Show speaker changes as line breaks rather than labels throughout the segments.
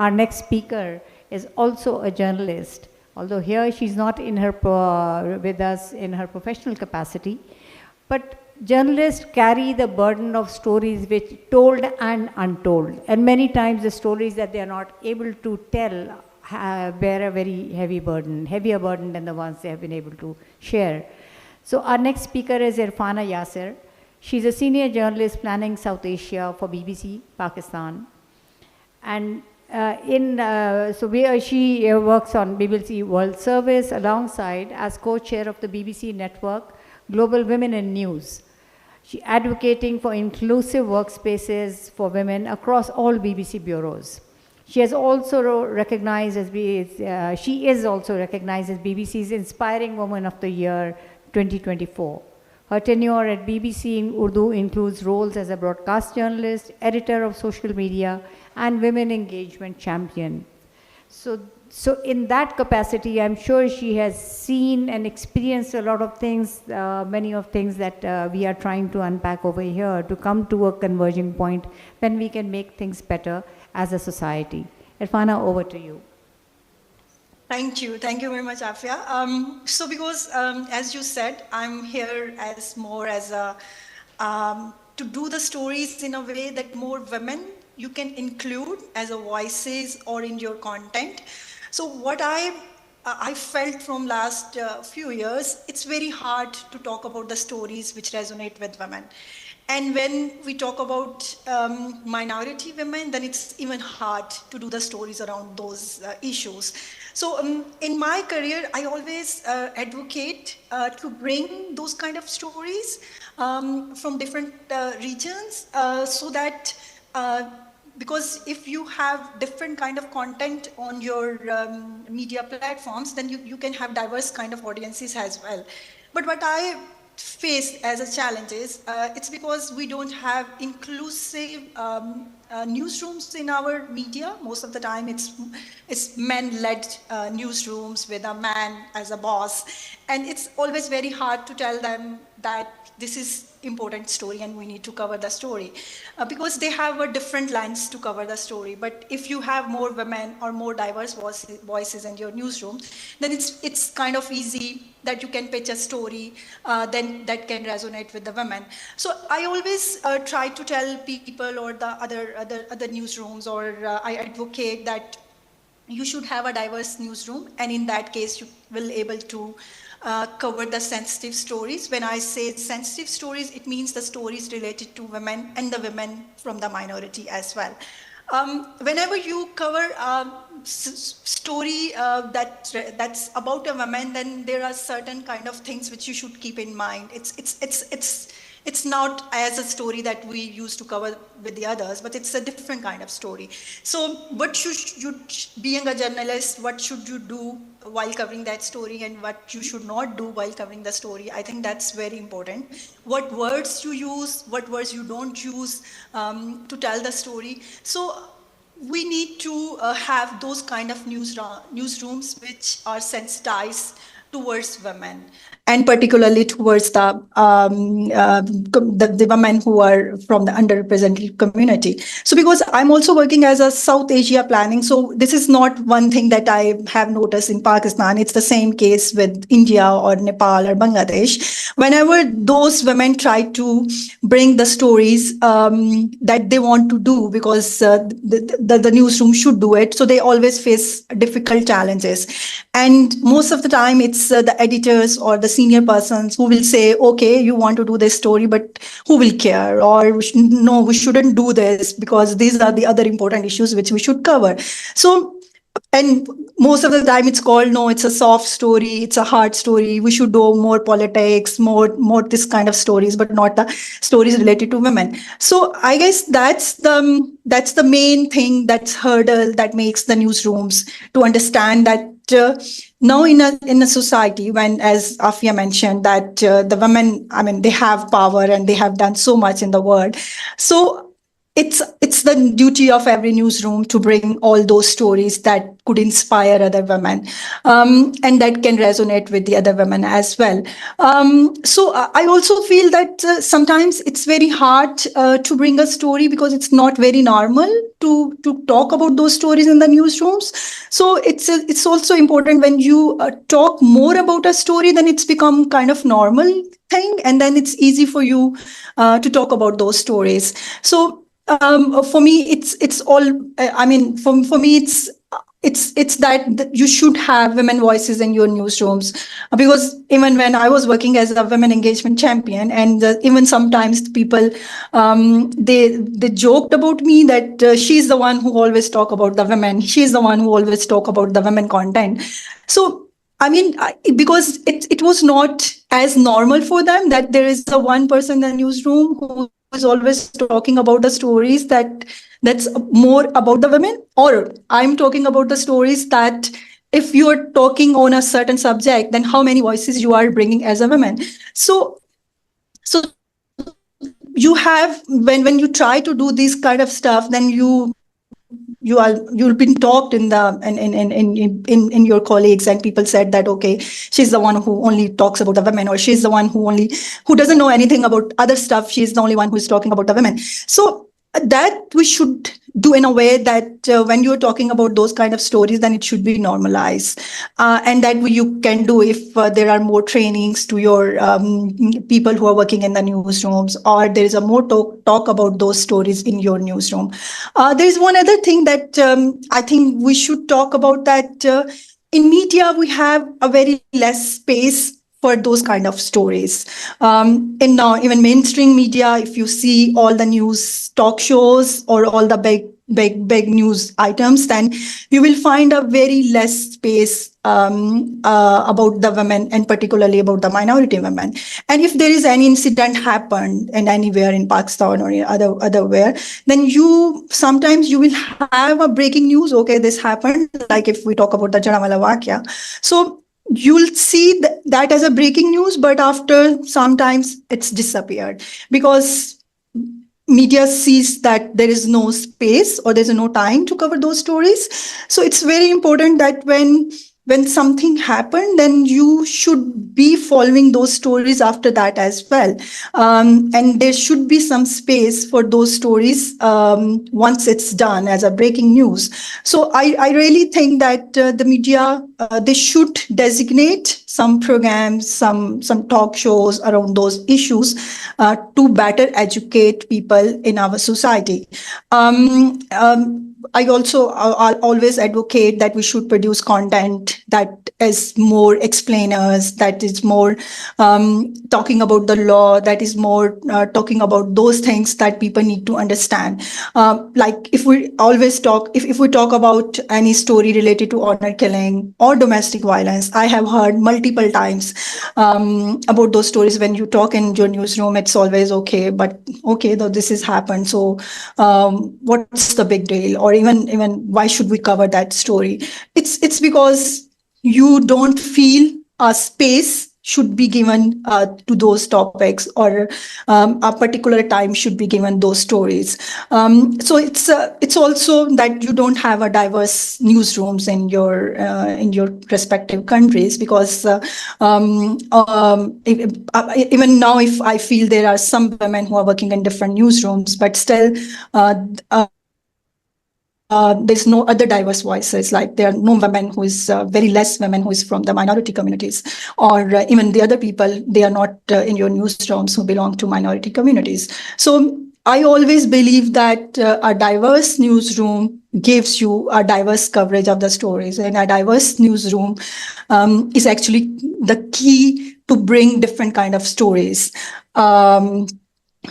our next speaker is also a journalist, although here she's not in her with us in her professional capacity. But journalists carry the burden of stories which told and untold. And many times the stories that they are not able to tell bear a very heavy burden, heavier burden than the ones they have been able to share. So our next speaker is Irfana Yasser. She's a senior journalist planning South Asia for BBC Pakistan. And she works on BBC World Service alongside as co-chair of the BBC network Global Women in News. She advocating for inclusive workspaces for women across all BBC bureaus. She is also recognized as BBC's Inspiring Woman of the Year 2024. Her tenure at BBC in Urdu includes roles as a broadcast journalist, editor of social media, and women engagement champion. So in that capacity, I'm sure she has seen and experienced a lot of things, many of things that we are trying to unpack over here to come to a converging point when we can make things better as a society. Irfana, over to you.
Thank you very much, Afia. So because, as you said, I'm here as a, to do the stories in a way that more women you can include as a voices or in your content. So what I felt from last few years, it's very hard to talk about the stories which resonate with women. And when we talk about minority women, then it's even hard to do the stories around those issues. So in my career, I always advocate to bring those kind of stories from different regions so that because if you have different kind of content on your media platforms, then you can have diverse kind of audiences as well. But what I face as a challenge is it's because we don't have inclusive newsrooms in our media. Most of the time it's men-led newsrooms with a man as a boss, and it's always very hard to tell them that this is important story and we need to cover the story because they have a different lens to cover the story. But if you have more women or more diverse voices in your newsroom, then it's kind of easy that you can pitch a story then that can resonate with the women. So I always try to tell people or the other newsrooms, or I advocate that you should have a diverse newsroom, and in that case you will able to cover the sensitive stories. When I say sensitive stories, it means the stories related to women and the women from the minority as well. Whenever you cover story that's about a woman, then there are certain kind of things which you should keep in mind. It's not as a story that we used to cover with the others, but it's a different kind of story. So what should you, being a journalist, what should you do while covering that story and what you should not do while covering the story? I think that's very important. What words you use, what words you don't use to tell the story. So we need to have those kind of newsrooms which are sensitized towards women, and particularly towards the women who are from the underrepresented community. So because I'm also working as a South Asia planning, so this is not one thing that I have noticed in Pakistan. It's the same case with India or Nepal or Bangladesh. Whenever those women try to bring the stories that they want to do, because the newsroom should do it, so they always face difficult challenges. And most of the time it's the editors or the senior persons who will say, okay, you want to do this story, but who will care? Or no, we shouldn't do this because these are the other important issues which we should cover. So, and most of the time it's called, no, it's a soft story, it's a hard story, we should do more politics, more this kind of stories, but not the stories related to women. So I guess that's the main thing, that's hurdle that makes the newsrooms to understand that now in a society when, as Afia mentioned, that the women, I mean, they have power and they have done so much in the world. So it's the duty of every newsroom to bring all those stories that could inspire other women, and that can resonate with the other women as well. So I also feel that sometimes it's very hard to bring a story because it's not very normal to talk about those stories in the newsrooms. So it's also important when you talk more about a story, then it's become kind of normal thing, and then it's easy for you to talk about those stories. So for me, it's all. I mean, for me, it's that you should have women voices in your newsrooms, because even when I was working as a women engagement champion, and even sometimes people they joked about me that she's the one who always talk about the women. She's the one who always talk about the women content. So I mean, because it was not as normal for them that there is a one person in the newsroom who is always talking about the stories that's more about the women, or I'm talking about the stories that if you are talking on a certain subject, then how many voices you are bringing as a woman. So you have when you try to do this kind of stuff, then you'll been talked in the in your colleagues, and people said that, okay, she's the one who only talks about the women, or she's the one who doesn't know anything about other stuff, she's the only one who's talking about the women. So that we should do in a way that when you're talking about those kind of stories, then it should be normalized, and that you can do if there are more trainings to your people who are working in the newsrooms, or there is a more talk about those stories in your newsroom. There is one other thing that I think we should talk about, that in media we have a very less space for those kind of stories. In now even mainstream media, if you see all the news talk shows or all the big news items, then you will find a very less space about the women, and particularly about the minority women. And if there is any incident happened in anywhere in Pakistan or in other where, then you sometimes you will have a breaking news. Okay, this happened. Like if we talk about the Jarawala Vakya, so you'll see that as a breaking news, but after sometimes it's disappeared because media sees that there is no space or there's no time to cover those stories. So it's very important that when something happened, then you should be following those stories after that as well, and there should be some space for those stories once it's done as a breaking news. So I really think that the media, they should designate some programs, some talk shows around those issues to better educate people in our society. I also I'll always advocate that we should produce content that is more explainers, that is more talking about the law, that is more talking about those things that people need to understand. Like if we always talk, if we talk about any story related to honor killing or domestic violence, I have heard multiple times about those stories. When you talk in your newsroom, it's always okay, but okay, though this has happened, so what's the big deal? Or even why should we cover that story? It's because you don't feel a space should be given to those topics, or a particular time should be given those stories. So it's also that you don't have a diverse newsrooms in your respective countries, because even now, if I feel there are some women who are working in different newsrooms, but still there's no other diverse voices. Like there are no women who is very less women who is from the minority communities, or even the other people, they are not in your newsrooms who belong to minority communities. So I always believe that a diverse newsroom gives you a diverse coverage of the stories, and a diverse newsroom is actually the key to bring different kind of stories.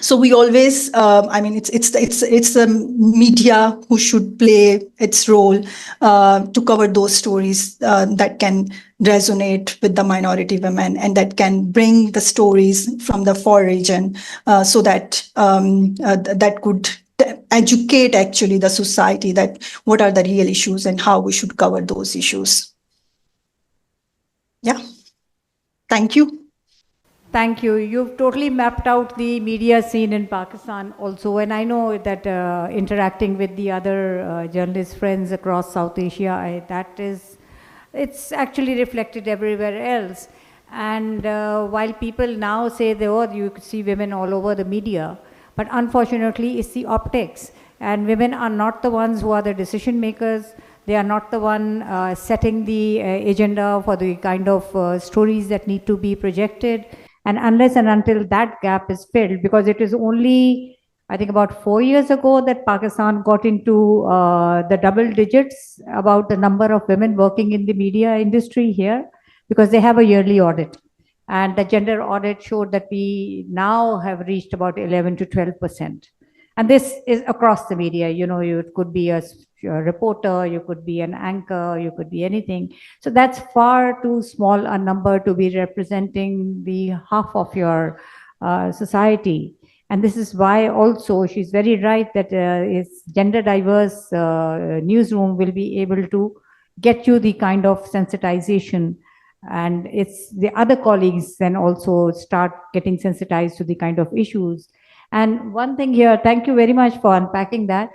So we always I mean it's the media who should play its role to cover those stories that can resonate with the minority women, and that can bring the stories from the far region, so that that could educate actually the society that what are the real issues and how we should cover those issues. Yeah, thank you.
Thank you. You've totally mapped out the media scene in Pakistan also. And I know that interacting with the other journalist friends across South Asia, it's actually reflected everywhere else. And while people now say, oh, you could see women all over the media, but unfortunately, it's the optics. And women are not the ones who are the decision makers. They are not the one setting the agenda for the kind of stories that need to be projected. And unless and until that gap is filled, because it is only, I think, about 4 years ago that Pakistan got into the double digits about the number of women working in the media industry here, because they have a yearly audit. And the gender audit showed that we now have reached about 11 to 12%. And this is across the media. You could be a reporter, you could be an anchor, you could be anything. So that's far too small a number to be representing the half of your society. And this is why also she's very right that its gender diverse newsroom will be able to get you the kind of sensitization, and it's the other colleagues then also start getting sensitized to the kind of issues. And one thing here, thank you very much for unpacking that.